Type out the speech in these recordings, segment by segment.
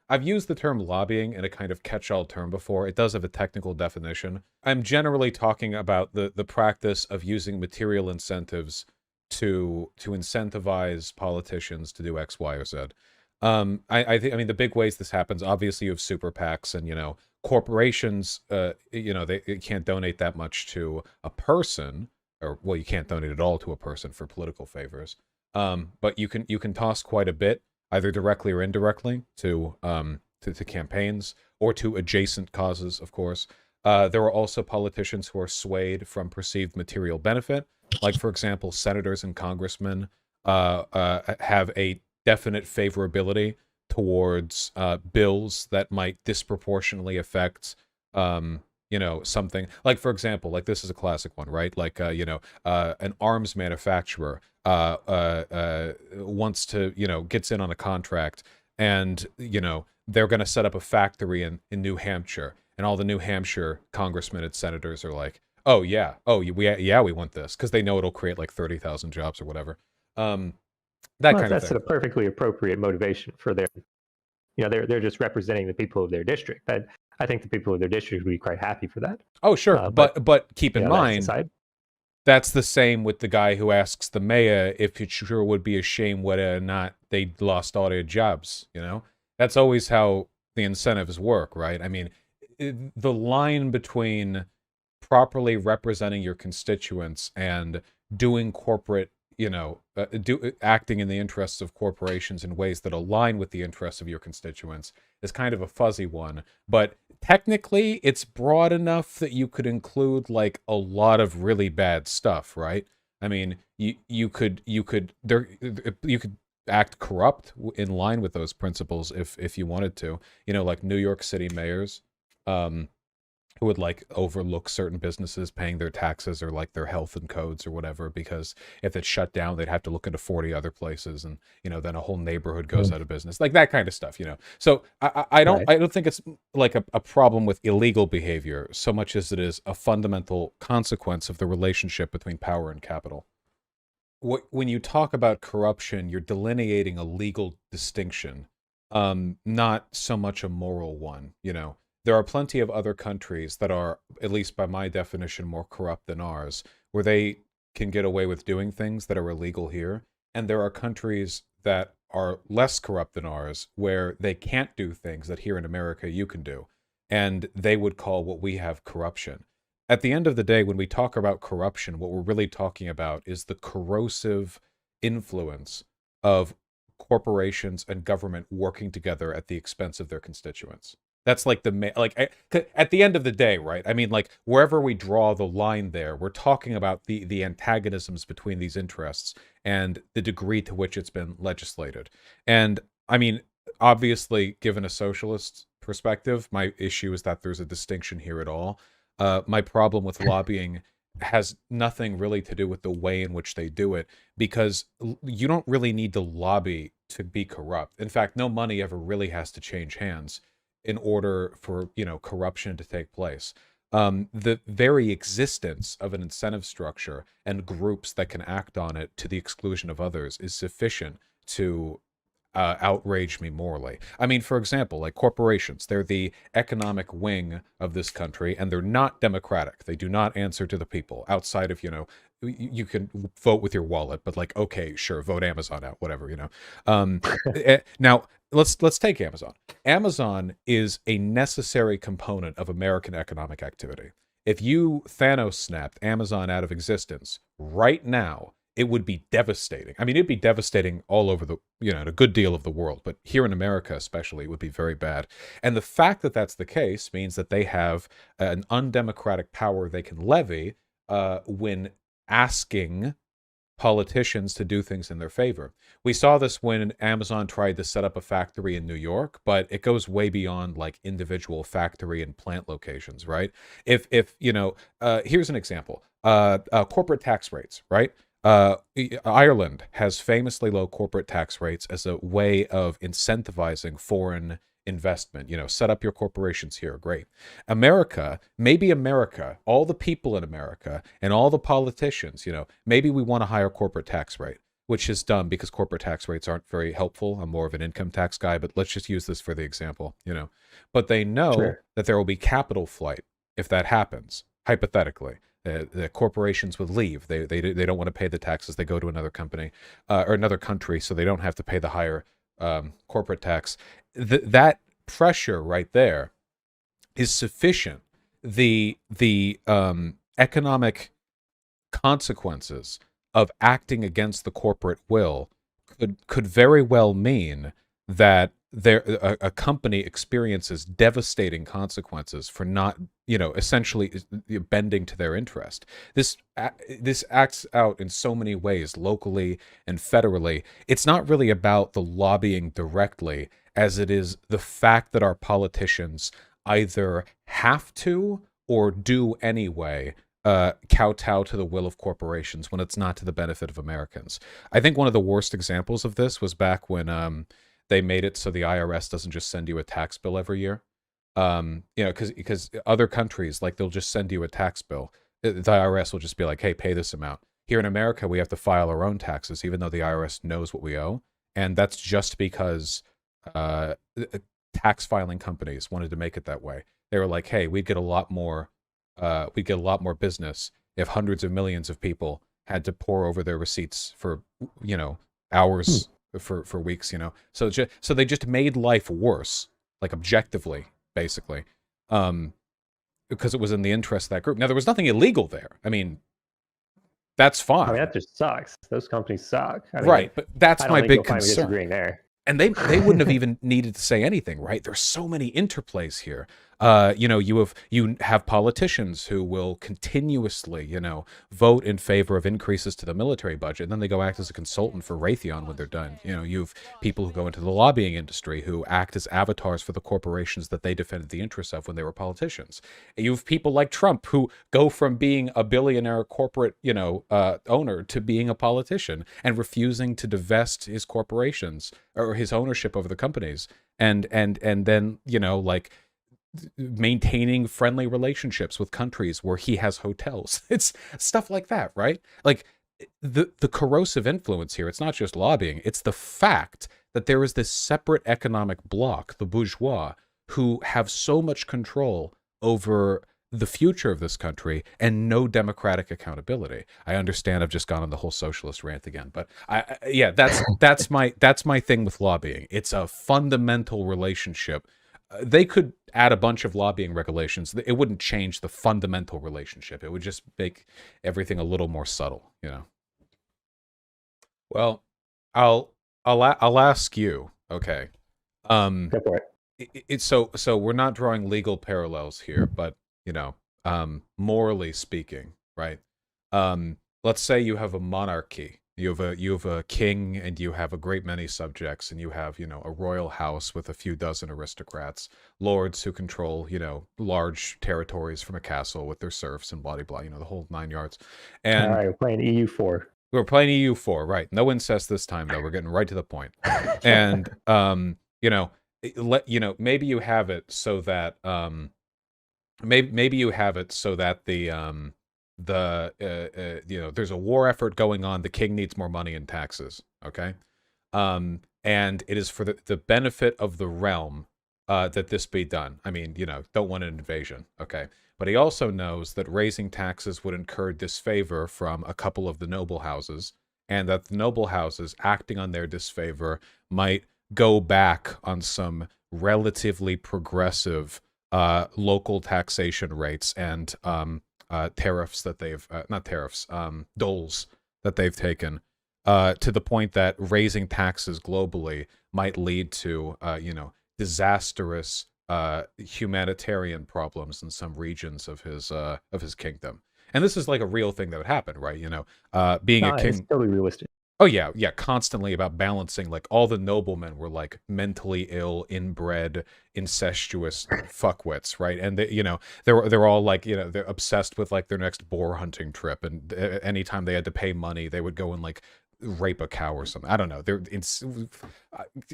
I've used the term lobbying in a kind of catch-all term before. It does have a technical definition. I'm generally talking about the practice of using material incentives to incentivize politicians to do X, Y, or Z. I think, I mean, the big ways this happens, obviously you have super PACs and, corporations, they can't donate that much to a person, or, well, you can't donate at all to a person for political favors. But you can toss quite a bit, either directly or indirectly, to campaigns or to adjacent causes, of course. There are also politicians who are swayed from perceived material benefit. Like, for example, senators and congressmen have a definite favorability towards bills that might disproportionately affect, something. Like, for example, like this is a classic one, right? Like, an arms manufacturer wants to, gets in on a contract, and, they're going to set up a factory in New Hampshire. And all the New Hampshire congressmen and senators are like, oh, yeah. Oh, we want this. Because they know it'll create like 30,000 jobs or whatever. That Well, kind of that's thing. a perfectly appropriate motivation for their, they're just representing the people of their district. But I think the people of their district would be quite happy for that. Oh, sure. But keep in That's mind, aside. that's the same with the guy who asks the mayor if it sure would be a shame whether or not they lost all their jobs, That's always how the incentives work, right? I mean, the line between properly representing your constituents and doing corporate, acting in the interests of corporations in ways that align with the interests of your constituents is kind of a fuzzy one. But technically, it's broad enough that you could include like a lot of really bad stuff, right? I mean, you could act corrupt in line with those principles if you wanted to. Like New York City mayors, who would like overlook certain businesses paying their taxes or like their health and codes or whatever, because if it's shut down, they'd have to look into 40 other places, and then a whole neighborhood goes out of business, like that kind of stuff. So I don't Right. I don't think it's like a problem with illegal behavior so much as it is a fundamental consequence of the relationship between power and capital. When you talk about corruption, you're delineating a legal distinction, not so much a moral one. There are plenty of other countries that are, at least by my definition, more corrupt than ours, where they can get away with doing things that are illegal here. And there are countries that are less corrupt than ours, where they can't do things that here in America you can do. And they would call what we have corruption. At the end of the day, when we talk about corruption, what we're really talking about is the corrosive influence of corporations and government working together at the expense of their constituents. That's like at the end of the day, right? I mean, like wherever we draw the line there, we're talking about the antagonisms between these interests and the degree to which it's been legislated. And I mean, obviously, given a socialist perspective, my issue is that there's a distinction here at all. My problem with lobbying has nothing really to do with the way in which they do it, because you don't really need to lobby to be corrupt. In fact, no money ever really has to change hands in order for corruption to take place. The very existence of an incentive structure and groups that can act on it to the exclusion of others is sufficient to outrage me morally. I mean, for example, like corporations, they're the economic wing of this country, and they're not democratic. They do not answer to the people outside of, you can vote with your wallet, but like, okay, sure, vote Amazon out, whatever, Now, let's take Amazon. Amazon is a necessary component of American economic activity. If you Thanos snapped Amazon out of existence right now, it would be devastating. I mean, it'd be devastating all over a good deal of the world, but here in America especially, it would be very bad. And the fact that that's the case means that they have an undemocratic power they can levy when asking politicians to do things in their favor. We saw this when Amazon tried to set up a factory in New York, but it goes way beyond like individual factory and plant locations, right? If here's an example. Corporate tax rates, right? Ireland has famously low corporate tax rates as a way of incentivizing foreign investment. Set up your corporations here. Great. Maybe America, all the people in America and all the politicians, maybe we want a higher corporate tax rate. which is dumb because corporate tax rates aren't very helpful. I'm more of an income tax guy, but let's just use this for the example, But they know that there will be capital flight if that happens, hypothetically. The corporations would leave. They don't want to pay the taxes. They go to another company or another country, so they don't have to pay the higher corporate tax. That pressure right there is sufficient. The economic consequences of acting against the corporate will could very well mean that a company experiences devastating consequences for not, essentially bending to their interest. This acts out in so many ways, locally and federally. It's not really about the lobbying directly, as it is the fact that our politicians either have to or do anyway kowtow to the will of corporations when it's not to the benefit of Americans. I think one of the worst examples of this was back when they made it so the IRS doesn't just send you a tax bill every year. Because other countries, like, they'll just send you a tax bill. The IRS will just be like, hey, pay this amount. Here in America, we have to file our own taxes, even though the IRS knows what we owe. And that's just because tax filing companies wanted to make it that way. They were like, hey, we'd get a lot more business if hundreds of millions of people had to pour over their receipts for, hours, for weeks, So they just made life worse, like, objectively, basically, because it was in the interest of that group. Now, there was nothing illegal there. I mean, that's fine. I mean, that just sucks. Those companies suck. I mean, right, but that's my big concern. Disagreeing there. And they wouldn't have even needed to say anything, right? There's so many interplays here. You have politicians who will continuously, vote in favor of increases to the military budget, and then they go act as a consultant for Raytheon when they're done. You have people who go into the lobbying industry who act as avatars for the corporations that they defended the interests of when they were politicians. You have people like Trump who go from being a billionaire corporate, owner to being a politician and refusing to divest his corporations or his ownership over the companies, and then maintaining friendly relationships with countries where he has hotels. It's stuff like that, right? Like, the corrosive influence here, it's not just lobbying, it's the fact that there is this separate economic bloc, the bourgeois, who have so much control over the future of this country and no democratic accountability. I understand I've just gone on the whole socialist rant again, but that's my thing with lobbying. It's a fundamental relationship. They could add a bunch of lobbying regulations. It wouldn't change the fundamental relationship. It would just make everything a little more subtle, Well, I'll ask you, okay. Go for it. So we're not drawing legal parallels here, but morally speaking, right? Let's say you have a monarchy. You have a king, and you have a great many subjects, and you have, a royal house with a few dozen aristocrats, lords who control, large territories from a castle with their serfs and blah, blah, the whole 9 yards. And all right, we're playing EU4. We're playing EU4, right? No incest this time, though. We're getting right to the point. And, maybe you have it so that, maybe you have it so that there's a war effort going on. The king needs more money in taxes. Okay. And it is for the benefit of the realm, that this be done. I mean, don't want an invasion. Okay. But he also knows that raising taxes would incur disfavor from a couple of the noble houses, and that the noble houses acting on their disfavor might go back on some relatively progressive local taxation rates and tariffs that they've not tariffs, doles that they've taken, to the point that raising taxes globally might lead to disastrous humanitarian problems in some regions of his kingdom. And this is like a real thing that would happen, right? Being a king, it's totally realistic. Oh yeah, constantly about balancing, like, all the noblemen were like mentally ill, inbred, incestuous fuckwits, right? And they, they're all like, they're obsessed with like their next boar hunting trip, and anytime they had to pay money, they would go and like rape a cow or something. I don't know.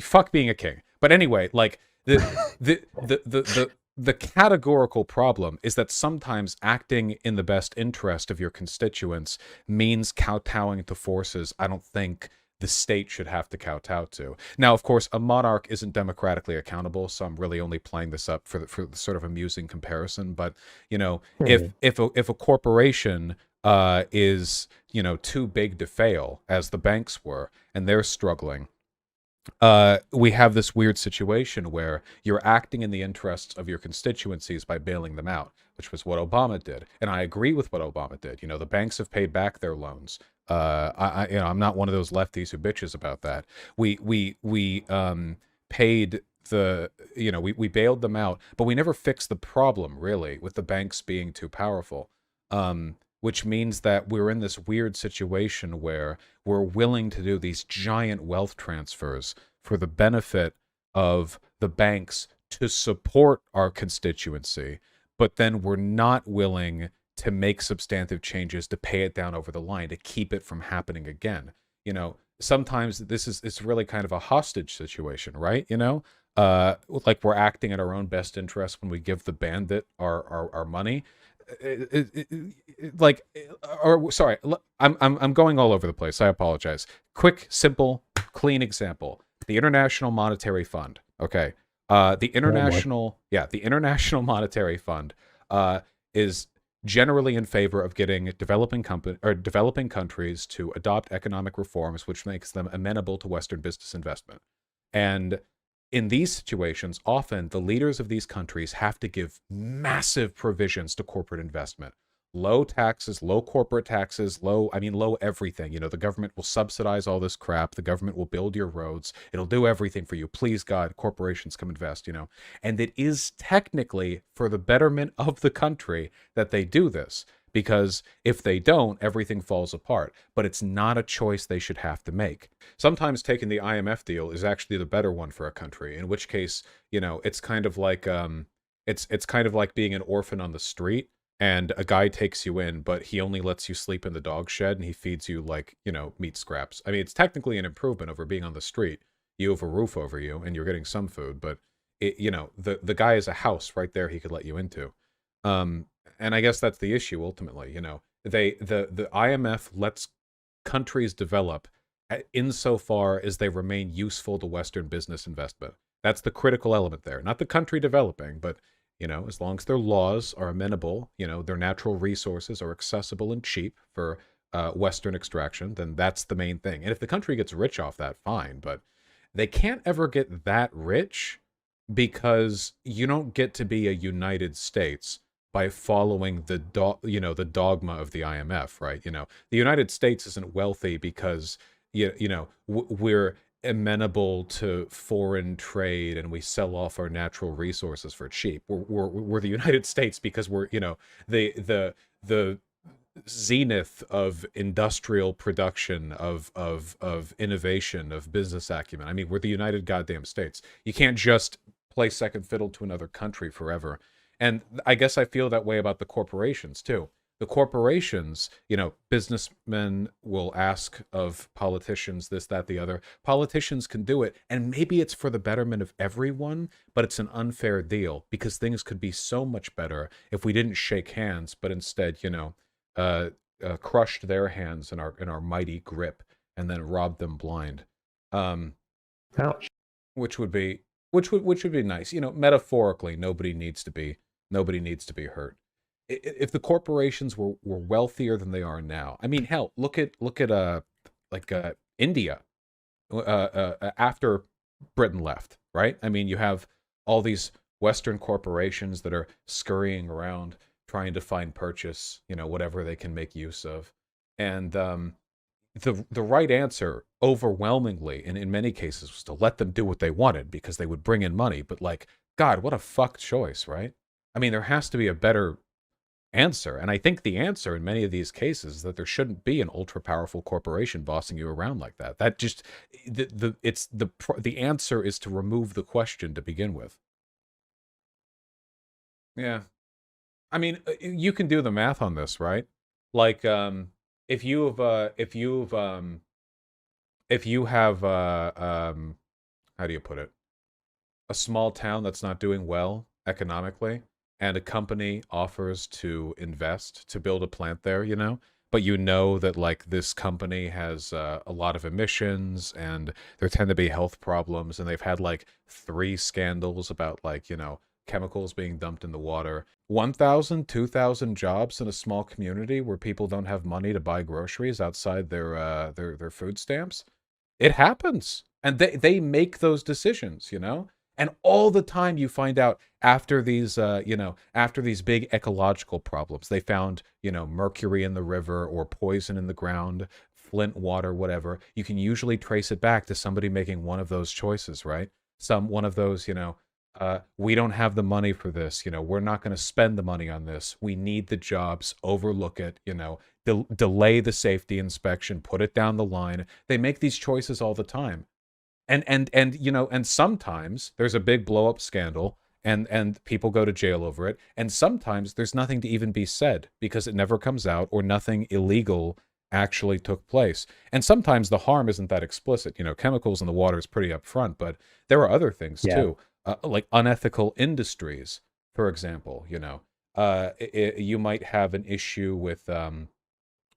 Fuck being a king. But anyway, like the the categorical problem is that sometimes acting in the best interest of your constituents means kowtowing to forces I don't think the state should have to kowtow to. Now, of course, a monarch isn't democratically accountable, so I'm really only playing this up for the sort of amusing comparison. But you know, if a corporation is too big to fail, as the banks were, and they're struggling, we have this weird situation where you're acting in the interests of your constituencies by bailing them out, which was what Obama did. And I agree with what Obama did. The banks have paid back their loans. I'm not one of those lefties who bitches about that. We paid we bailed them out, but we never fixed the problem really with the banks being too powerful. Which means that we're in this weird situation where we're willing to do these giant wealth transfers for the benefit of the banks to support our constituency, but then we're not willing to make substantive changes to pay it down over the line, to keep it from happening again. Sometimes it's really kind of a hostage situation, right? Like we're acting in our own best interest when we give the bandit our money. Sorry, I'm going all over the place. I apologize. Quick, simple, clean example: the International Monetary Fund. Okay, the International Monetary Fund is generally in favor of getting developing countries to adopt economic reforms, which makes them amenable to Western business investment. And in these situations, often the leaders of these countries have to give massive provisions to corporate investment. Low taxes, low corporate taxes, low everything. The government will subsidize all this crap. The government will build your roads. It'll do everything for you. Please, God, corporations come invest, And it is technically for the betterment of the country that they do this. Because if they don't, everything falls apart. But it's not a choice they should have to make. Sometimes taking the IMF deal is actually the better one for a country, in which case, it's kind of like it's kind of like being an orphan on the street, and a guy takes you in, but he only lets you sleep in the dog shed, and he feeds you like, meat scraps. I mean, it's technically an improvement over being on the street. You have a roof over you, and you're getting some food, but the guy is a house right there he could let you into. And I guess that's the issue ultimately. The IMF lets countries develop insofar as they remain useful to Western business investment. That's the critical element there. Not the country developing, but as long as their laws are amenable, their natural resources are accessible and cheap for Western extraction, then that's the main thing. And if the country gets rich off that, fine. But they can't ever get that rich because you don't get to be a United States by following the dogma of the IMF, right? The United States isn't wealthy because we're amenable to foreign trade and we sell off our natural resources for cheap. We're the United States because we're the zenith of industrial production, of innovation, of business acumen. I mean, we're the United goddamn States. You can't just play second fiddle to another country forever. And I guess I feel that way about the corporations too. The corporations, businessmen will ask of politicians this, that, the other. Politicians can do it, and maybe it's for the betterment of everyone, but it's an unfair deal because things could be so much better if we didn't shake hands, but instead, crushed their hands in our mighty grip and then robbed them blind. Ouch. Which would be nice. Metaphorically, nobody needs to be hurt. If the corporations were wealthier than they are now, I mean, hell, look at India after Britain left, right? I mean, you have all these Western corporations that are scurrying around trying to find purchase, whatever they can make use of, and the right answer overwhelmingly, and in many cases, was to let them do what they wanted because they would bring in money. But like, God, what a fucked choice, right? I mean, there has to be a better answer. And I think the answer in many of these cases is that there shouldn't be an ultra powerful corporation bossing you around like that. That just the answer is to remove the question to begin with. Yeah. I mean, you can do the math on this, right? Like if you have how do you put it? A small town that's not doing well, economically, and a company offers to invest to build a plant there, you know, but you know that like this company has a lot of emissions and there tend to be health problems, and they've had like 3 scandals about like, you know, chemicals being dumped in the water. 1,000, 2,000 jobs in a small community where people don't have money to buy groceries outside their food stamps. It happens. And they make those decisions, you know? And all the time you find out after these, you know, after these big ecological problems, they found, you know, mercury in the river or poison in the ground, Flint water, whatever. You can usually trace it back to somebody making one of those choices, right? One of those, you know, we don't have the money for this, you know, we're not going to spend the money on this. We need the jobs, overlook it, you know, delay the safety inspection, put it down the line. They make these choices all the time. And you know, and sometimes there's a big blow up scandal and people go to jail over it, and sometimes there's nothing to even be said because it never comes out or nothing illegal actually took place. And sometimes the harm isn't that explicit. You know, chemicals in the water is pretty upfront, but there are other things too, like unethical industries, for example. You know, you might have an issue with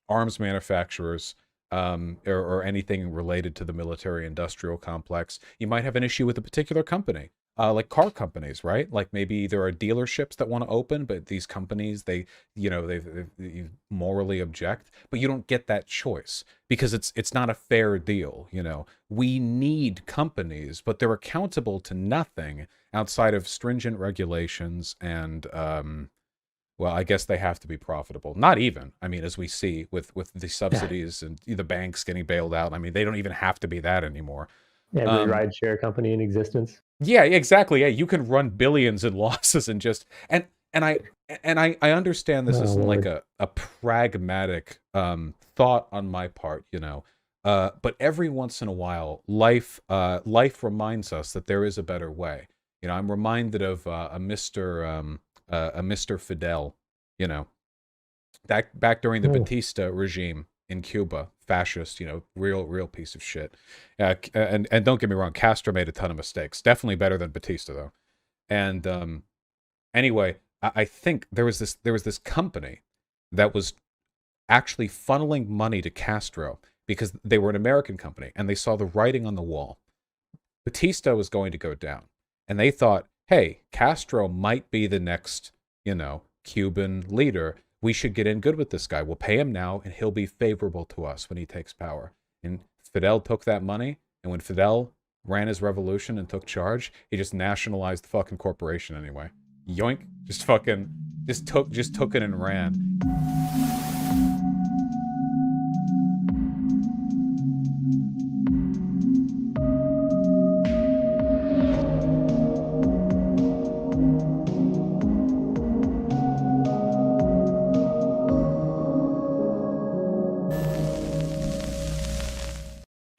arms manufacturers, or anything related to the military-industrial complex. You might have an issue with a particular company, like car companies, right? Like maybe there are dealerships that want to open, but these companies, they, you know, they morally object, but you don't get that choice because it's not a fair deal. You know, we need companies, but they're accountable to nothing outside of stringent regulations and well, I guess they have to be profitable. Not even. I mean, as we see with the subsidies and the banks getting bailed out, I mean, they don't even have to be that anymore. Every rideshare company in existence. Yeah, exactly. Yeah, you can run billions in losses and just and I understand this isn't like a pragmatic thought on my part, you know. But every once in a while, life reminds us that there is a better way. You know, I'm reminded of a Mr. Fidel, you know, back during the Batista regime in Cuba, fascist, you know, real piece of shit. And don't get me wrong, Castro made a ton of mistakes. Definitely better than Batista though. And anyway, I think there was this company that was actually funneling money to Castro because they were an American company and they saw the writing on the wall. Batista was going to go down, and they thought, hey, Castro might be the next, you know, Cuban leader. We should get in good with this guy. We'll pay him now, and he'll be favorable to us when he takes power. And Fidel took that money, and when Fidel ran his revolution and took charge, he just nationalized the fucking corporation anyway. Yoink. Just took it and ran.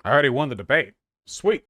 I already won the debate. Sweet.